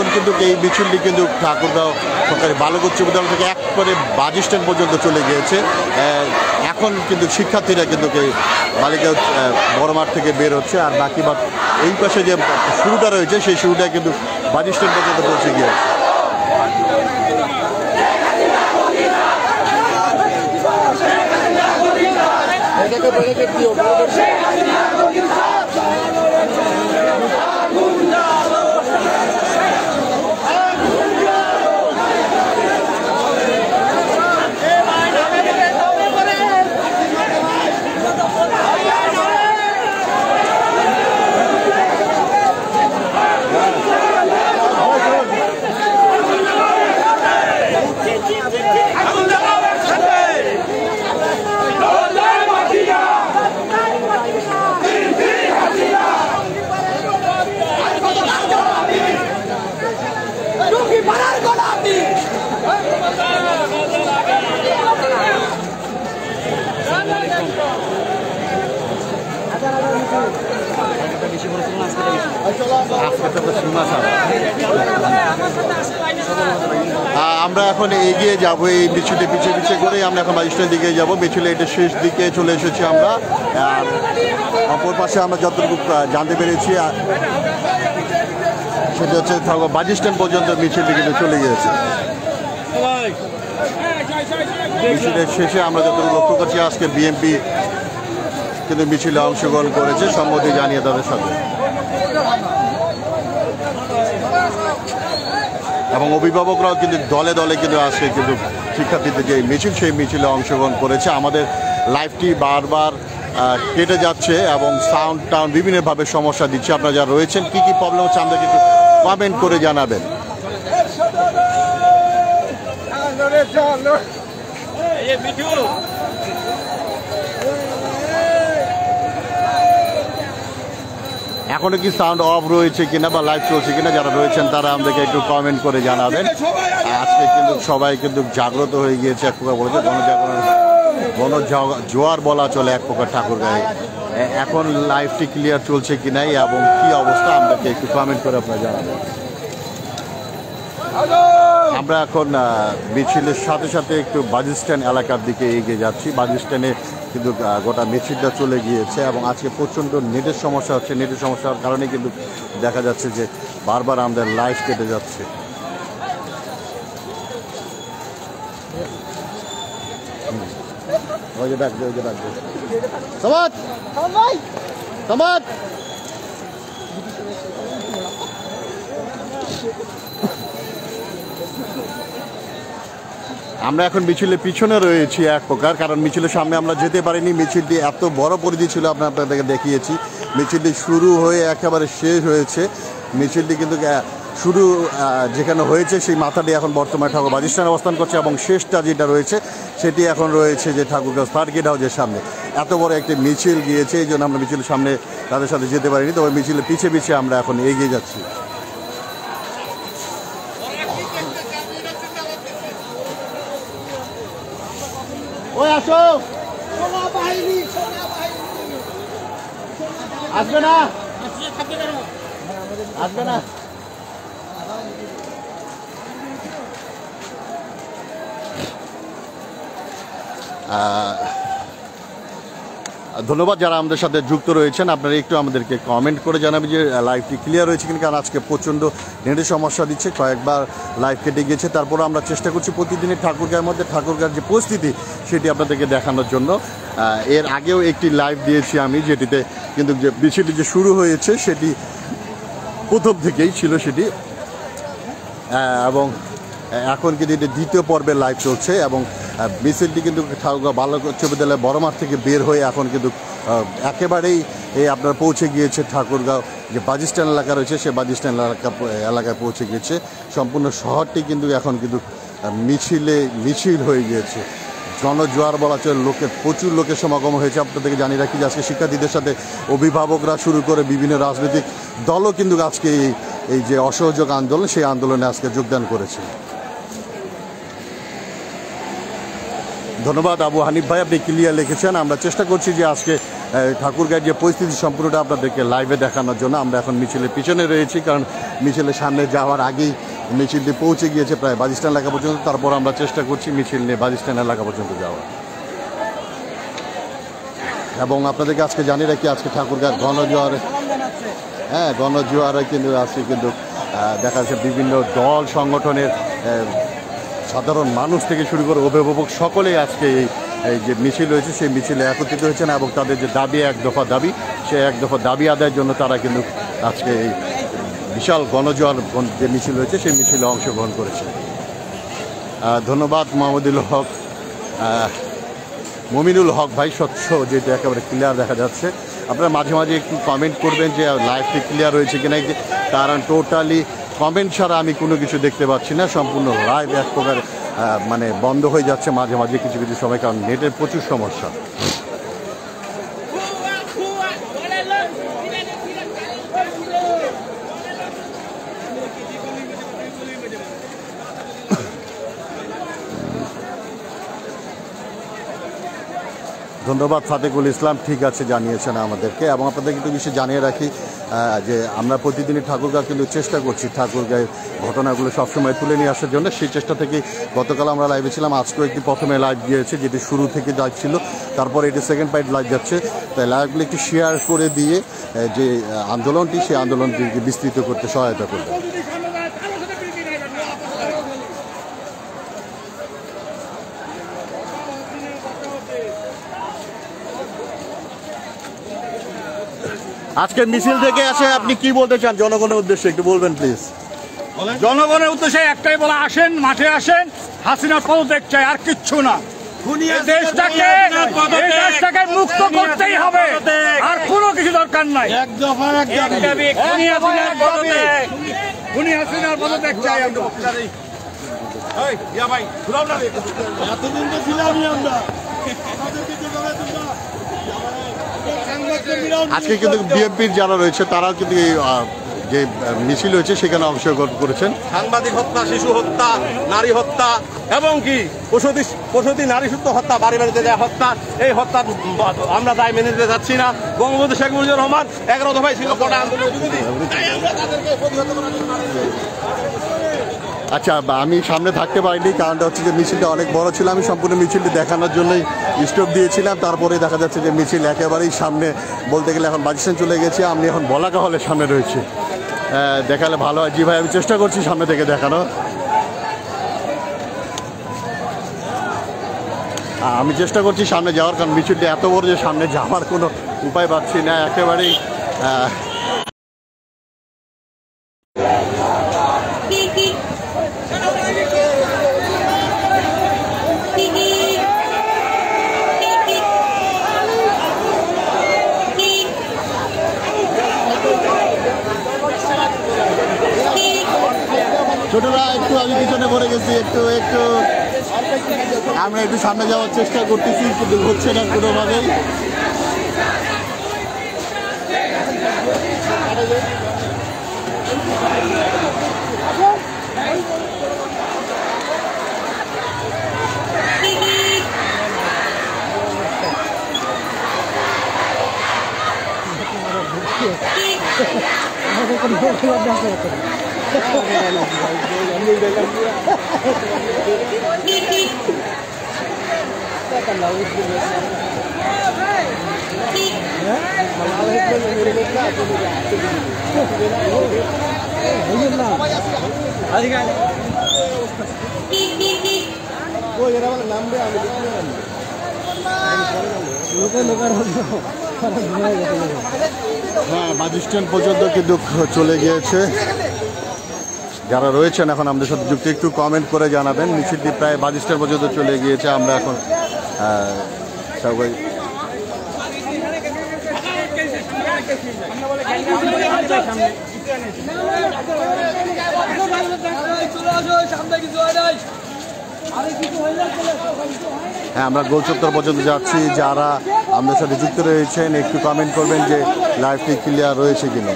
এখন কিন্তু এই মিছিলটি কিন্তু ঠাকুরগাঁও সরকারি বালক উচ্চ বিদ্যালয় থেকে একবারে বাস স্ট্যান্ড পর্যন্ত চলে গিয়েছে। এখন কিন্তু শিক্ষার্থীরা কিন্তু এই বালিকা বড় মাঠ থেকে বের হচ্ছে, আর বাকি বা এই পাশে যে শুরুটা রয়েছে সেই শুরুটা কিন্তু বাস স্ট্যান্ড পর্যন্ত পৌঁছে গিয়েছে। আমরা এখন এগিয়ে যাবো এই মিছিলে পিছিয়ে পিছিয়ে করে আমরা এখন বাস স্ট্যান্ডের দিকে যাবো। মিছিলে এটা শেষ দিকে চলে এসেছি আমরা। আর অপর পাশে আমরা যতটুকু জানতে পেরেছি সেটা হচ্ছে বাস স্ট্যান্ড পর্যন্ত মিছিলটি কিন্তু চলে গিয়েছে। মিছিলের শেষে আমরা যতটুকু লক্ষ্য করছি আজকে বিএনপি কিন্তু মিছিলে অংশগ্রহণ করেছে সম্মতি জানিয়ে তাদের সাথে, এবং অভিভাবকরাও কিন্তু দলে দলে কিন্তু আজকে কিন্তু শিক্ষার্থীদের যে মিছিল সেই মিছিলে অংশগ্রহণ করেছে। আমাদের লাইভটি বারবার কেটে যাচ্ছে এবং সাউন্ড টাউন বিভিন্নভাবে সমস্যা দিচ্ছে। আপনারা যারা রয়েছেন কি কি প্রবলেম হচ্ছে আমাদের কিন্তু কমেন্ট করে জানাবেন। এখনো কি সাউন্ড অফ রয়েছে কিনা বা লাইভ চলছে কিনা যারা রয়েছেন তারা আমাদেরকে একটু কমেন্ট করে জানাবেন। আজকে কিন্তু সবাই কিন্তু জাগ্রত হয়ে গিয়েছে, এক প্রকার বলেছে গণজোয়ার বলা চলে এক প্রকার ঠাকুরগাঁয়ে। এখন লাইভটি ক্লিয়ার চলছে কিনা এবং কি অবস্থা আমাদেরকে একটু কমেন্ট করে আপনারা জানাবেন। আমরা এখন মিছিলের সাথে সাথে একটু বাস স্ট্যান্ড এলাকার দিকে এগিয়ে যাচ্ছি। বাস স্ট্যান্ডে কিন্তু গোটা মিছিলটা চলে গিয়েছে এবং আজকে প্রচণ্ড নেটের সমস্যা হচ্ছে। নেটের সমস্যার কারণে কিন্তু দেখা যাচ্ছে যে বারবার আমাদের লাইভ কেটে যাচ্ছে। আমরা এখন মিছিলের পিছনে রয়েছি এক প্রকার, কারণ মিছিলের সামনে আমরা যেতে পারিনি। মিছিলটি এত বড় পরিধি ছিল, আপনাদেরকে দেখিয়েছি। মিছিলটি শুরু হয়ে একেবারে শেষ হয়েছে। মিছিলটি কিন্তু শুরু যেখানে হয়েছে সেই মাথাটি এখন বর্তমানে ঠাকুর বাস স্ট্যান্ডে অবস্থান করছে এবং শেষটা যেটা রয়েছে সেটি এখন রয়েছে যে ঠাকুরগাঁও সার্কিট হাউসের সামনে। এত বড় একটি মিছিল গিয়েছে, এই জন্য আমরা মিছিলের সামনে তাদের সাথে যেতে পারিনি। তবে মিছিলের পিছিয়ে পিছিয়ে আমরা এখন এগিয়ে যাচ্ছি। ওই আসো, আসবে না, আসবে না। ধন্যবাদ যারা আমাদের সাথে যুক্ত রয়েছেন। আপনারা একটু আমাদেরকে কমেন্ট করে জানাবেন যে লাইভটি ক্লিয়ার হয়েছে কিনা, কারণ আজকে প্রচণ্ড নেটের সমস্যা দিচ্ছে, কয়েকবার লাইভ কেটে গিয়েছে। তারপরে আমরা চেষ্টা করছি প্রতিদিনের ঠাকুরগাঁয়ের মধ্যে ঠাকুরগাঁর যে পরিস্থিতি সেটি আপনাদেরকে দেখানোর জন্য। এর আগেও একটি লাইভ দিয়েছি আমি, যেটিতে কিন্তু যে মিছিলটি যে শুরু হয়েছে সেটি প্রথম থেকেই ছিল সেটি, এবং এখন কিন্তু এটি দ্বিতীয় পর্বের লাইভ চলছে এবং মিছিলটি কিন্তু ঠাকুরগাঁও বালক উচ্চ বিদ্যালয় বড় মাঠ থেকে বের হয়ে এখন কিন্তু একেবারেই আপনার পৌঁছে গিয়েছে ঠাকুরগাঁও যে বাস স্ট্যান্ড এলাকা রয়েছে সেই বাস স্ট্যান্ড এলাকায় পৌঁছে গিয়েছে। সম্পূর্ণ শহরটি কিন্তু এখন কিন্তু মিছিল হয়ে গিয়েছে। জনজোয়ার বলা চলে, প্রচুর লোকের সমাগম হয়েছে। আপনাদেরকে জানিয়ে রাখি যে আজকে শিক্ষার্থীদের সাথে অভিভাবকরা শুরু করে বিভিন্ন রাজনৈতিক দলও কিন্তু আজকে এই যে অসহযোগ আন্দোলন সেই আন্দোলনে আজকে যোগদান করেছে। ধন্যবাদ আবু হানিফ ভাই, আপনি ক্লিয়ার লিখেছেন। আমরা চেষ্টা করছি যে আজকে ঠাকুরগাঁয়ের যে পরিস্থিতি সম্পূর্ণটা আপনাদেরকে লাইভে দেখানোর জন্য আমরা এখন মিছিলের পিছনে রয়েছি, কারণ মিছিলের সামনে যাওয়ার আগেই মিছিলটি পৌঁছে গিয়েছে প্রায় বাজিস্টান এলাকা পর্যন্ত। তারপর আমরা চেষ্টা করছি মিছিল নিয়ে বাজিস্টান এলাকা পর্যন্ত যাওয়া। এবং আপনাদেরকে আজকে জানিয়ে রাখি, আজকে ঠাকুরগাঁয়ের গণজোয়ারে কিন্তু আজকে কিন্তু দেখা যাচ্ছে বিভিন্ন দল সংগঠনের সাধারণ মানুষ থেকে শুরু করে অভিভাবক সকলেই আজকে এই যে মিছিল হয়েছে সেই মিছিলে একত্রিত হয়েছেন এবং তাদের যে দাবি, এক দফা দাবি, সেই এক দফা দাবি আদায়ের জন্য তারা কিন্তু আজকে এই বিশাল গণজোয়ার যে মিছিল হয়েছে সেই মিছিলে অংশগ্রহণ করেছে। ধন্যবাদ মোহাম্মদুল হক, মমিনুল হক ভাই, স্বচ্ছ যেটা একেবারে ক্লিয়ার দেখা যাচ্ছে। আপনারা মাঝে মাঝে একটু কমেন্ট করবেন যে লাইভটি ক্লিয়ার হয়েছে কিনা, কারণ টোটালি কমেন্ট ছাড়া আমি কোনো কিছু দেখতে পাচ্ছি না। সম্পূর্ণ লাইভ এক প্রকার মানে বন্ধ হয়ে যাচ্ছে মাঝে মাঝে কিছু কিছু সময়, কারণ নেটের প্রচুর সমস্যা। ধন্যবাদ ফাতেকুল ইসলাম, ঠিক আছে জানিয়েছেন আমাদেরকে। এবং আপনাদের কিন্তু বিষয়ে জানিয়ে রাখি যে আমরা প্রতিদিনই ঠাকুরগাঁও কিন্তু চেষ্টা করছি ঠাকুরগাঁয়ের ঘটনাগুলো সবসময় তুলে নিয়ে আসার জন্য। সেই চেষ্টা থেকে গতকাল আমরা লাইভে ছিলাম, আজকেও একটি প্রথমে লাইভ গিয়েছে যেটি শুরু থেকে লাইভ ছিল, তারপরে এটি সেকেন্ড পার্ট লাইভ যাচ্ছে। তাই লাইভগুলো একটু শেয়ার করে দিয়ে যে আন্দোলনটি, সেই আন্দোলনটিকে বিস্তৃত করতে সহায়তা করবে। আজকে মিছিল থেকে আসে আপনি কি বলতে চান জনগণের উদ্দেশ্যে একটু বলবেন প্লিজ। জনগণের উদ্দেশ্যে একটাই বলা, আসেন মাঠে আসেন, হাসিনার পদত্যাগ চাই, আর কিচ্ছু না। দেশটাকে মুক্ত করতেই হবে, আর কোনো কিছু দরকার নাই। হাসিনার পদত্যাগ চাই আমরা। এতদিন তো ছিলামই আমরা। আজকে কিন্তু বিএনপির যারা রয়েছে তারা কিন্তু যে মিছিল হয়েছে সেখানে অংশগ্রহণ করেছেন। সাংবাদিক হত্যা, শিশু হত্যা, নারী হত্যা এবং কি প্রসূতি নারী সূত্র হত্যা, বাড়ি বাড়িতে দেওয়া হত্যা, এই হত্যা আমরা দায় মেনে নিতে যাচ্ছি না। বঙ্গবন্ধু শেখ মুজিবুর রহমান 11 দফায় ছিল কোটা আন্দোলনের বিরোধী। আচ্ছা, আমি সামনে থাকতে পারিনি, কারণটা হচ্ছে যে মিছিলটা অনেক বড় ছিল। আমি সম্পূর্ণ মিছিলটি দেখানোর জন্যই স্টপ দিয়েছিলাম। তারপরে দেখা যাচ্ছে যে মিছিল একেবারেই সামনে, বলতে গেলে এখন বাজিস্তান চলে গেছে, আমি এখন বলাকা হলের সামনে রয়েছি। দেখালে ভালো হয়। জি ভাই, আমি চেষ্টা করছি সামনে থেকে দেখানো। আমি চেষ্টা করছি সামনে যাওয়ার, কারণ মিছিলটি এত বড় যে সামনে যাওয়ার কোনো উপায় পাচ্ছি না একেবারেই। ছোটরা একটু আমি পিছনে পড়ে গেছি, একটু আমরা একটু সামনে যাওয়ার চেষ্টা করতেছি, কিন্তু হচ্ছে না কোনোভাবেই। হ্যাঁ, বাজিস্তান পর্যন্ত কিন্তু চলে গিয়েছে। যারা রয়েছেন এখন আমাদের সাথে যুক্ত, একটু কমেন্ট করে জানাবেন। মিছিলটি প্রায় বাজিস্তান পর্যন্ত চলে গিয়েছে। আমরা এখন সবাই হ্যাঁ, আমরা গোল চত্বর পর্যন্ত যাচ্ছি। যারা আমাদের সাথে যুক্ত রয়েছেন একটু কমেন্ট করবেন যে লাইভটি ক্লিয়ার রয়েছে কিনা।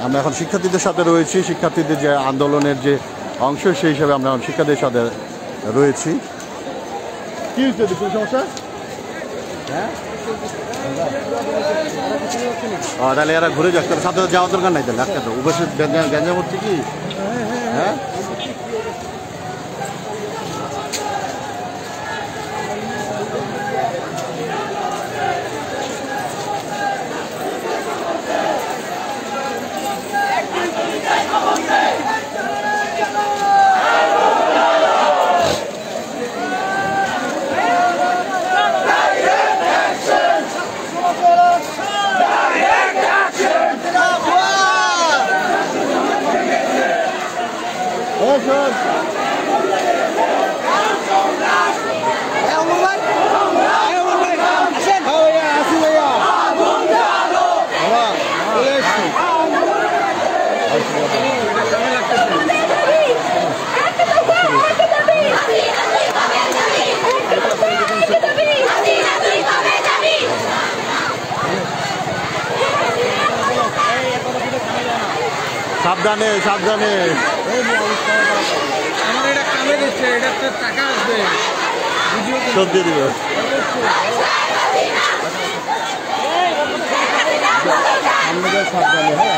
আমরা এখন শিক্ষার্থীদের সাথে রয়েছি, শিক্ষার্থীদের যে আন্দোলনের যে অংশ সেই হিসাবে আমরা এখন শিক্ষার্থীদের সাথে রয়েছি। কি হচ্ছে কোনো সমস্যা? হ্যাঁ তাহলে এরা ঘুরে যাক, তার সাথে যাওয়ার দরকার নাই, তাহলে একটা তো উপস্থিত গ্যাঞ্জাম হচ্ছে কি? হ্যাঁ সাবধানে সাবধানে। আমার এটা কামে দিচ্ছে, এটা তো টাকা আসবে, সব দিয়ে দিবে। সাবধানে, হ্যাঁ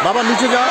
বাবা নিচে যা।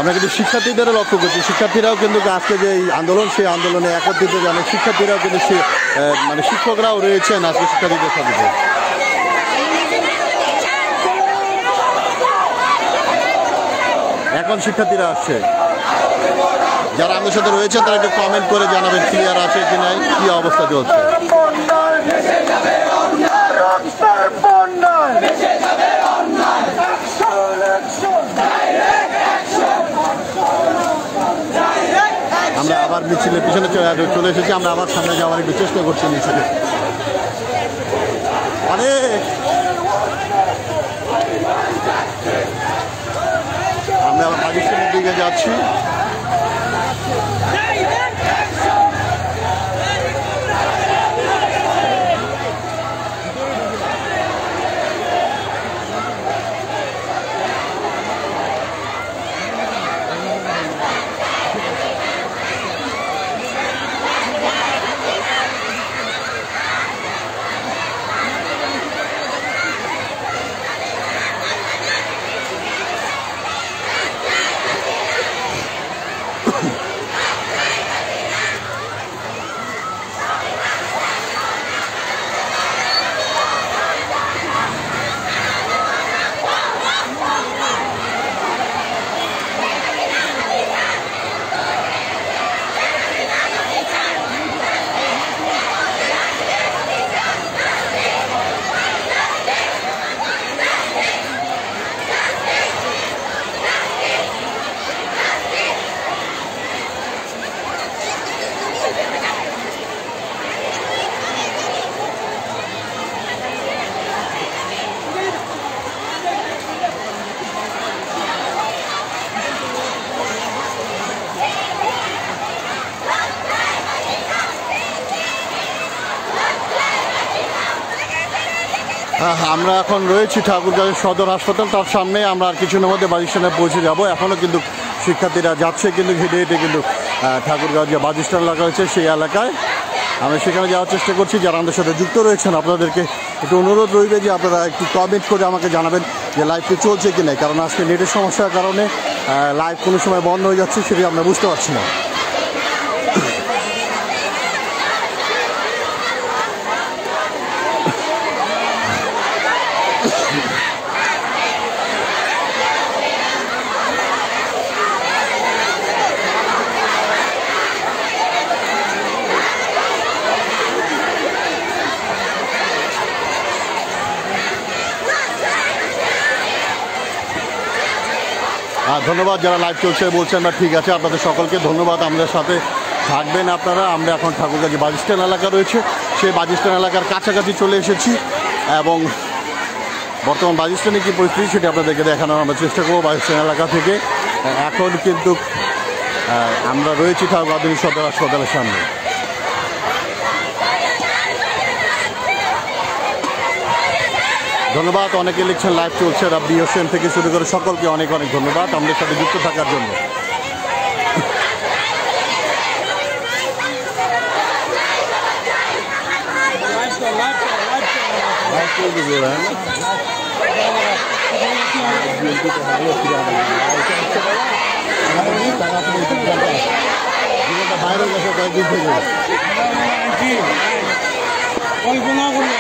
আমরা কিন্তু শিক্ষার্থীদেরও লক্ষ্য করছি, শিক্ষার্থীরাও কিন্তু আজকে যে এই আন্দোলন সেই আন্দোলনে একত্রিত জানে, শিক্ষার্থীরাও কিন্তু মানে শিক্ষকরাও রয়েছেন আজকে শিক্ষার্থীদের সাথে। এখন শিক্ষার্থীরা আসছে, যারা আমাদের সাথে রয়েছে তারা একটু কমেন্ট করে জানাবেন ক্লিয়ার আছে কি নাই, কি অবস্থা চলছে। আমরা আবার মিছিলের পিছনে চলে এসেছি, আমরা আবার সামনে যাওয়ার একটু চেষ্টা করছি মিছিলে। অনেক আমরা আবার পাকিস্তানের দিকে যাচ্ছি। আমরা এখন রয়েছি ঠাকুরগাঁও সদর হাসপাতাল, তার সামনে আমরা আর কিছুদিনের মধ্যে বাস স্ট্যান্ডে পৌঁছে যাব। এখনও কিন্তু শিক্ষার্থীরা যাচ্ছে কিন্তু হেঁটে হেঁটে কিন্তু ঠাকুরগাঁও যে বাস স্ট্যান্ড এলাকা হয়েছে সেই এলাকায় আমরা সেখানে যাওয়ার চেষ্টা করছি। যারা আমাদের সাথে যুক্ত রয়েছেন আপনাদেরকে একটু অনুরোধ রইবে যে আপনারা একটু কমেন্ট করে আমাকে জানাবেন যে লাইভটি চলছে কি না, কারণ আজকে নেটের সমস্যার কারণে লাইভ কোনো সময় বন্ধ হয়ে যাচ্ছে, সেটি আমরা বুঝতে পারছি না। ধন্যবাদ যারা লাইভ চলছে বলছেন, না ঠিক আছে, আপনাদের সকলকে ধন্যবাদ। আমাদের সাথে থাকবেন আপনারা। আমরা এখন ঠাকুরগাঁও বাস স্ট্যান্ড এলাকা রয়েছে, সেই বাস স্ট্যান্ড এলাকার কাছাকাছি চলে এসেছি এবং বর্তমান বাস স্ট্যান্ডে কী পরিস্থিতি সেটি আপনাদেরকে দেখানোর আমরা চেষ্টা করবো বাস স্ট্যান্ড এলাকা থেকে। এখন কিন্তু আমরা রয়েছি ঠাকুরগাঁও আধুনিক সদর হাসপাতালের সামনে। ধন্যবাদ, অনেকে লিখছেন লাইভ চলছে, রাব্বি হোসেন থেকে শুরু করে সকলকে অনেক অনেক ধন্যবাদ আমাদের সাথে যুক্ত থাকার জন্য। বাইরে গেছে কয়েকদিন থেকে কল্পনা করি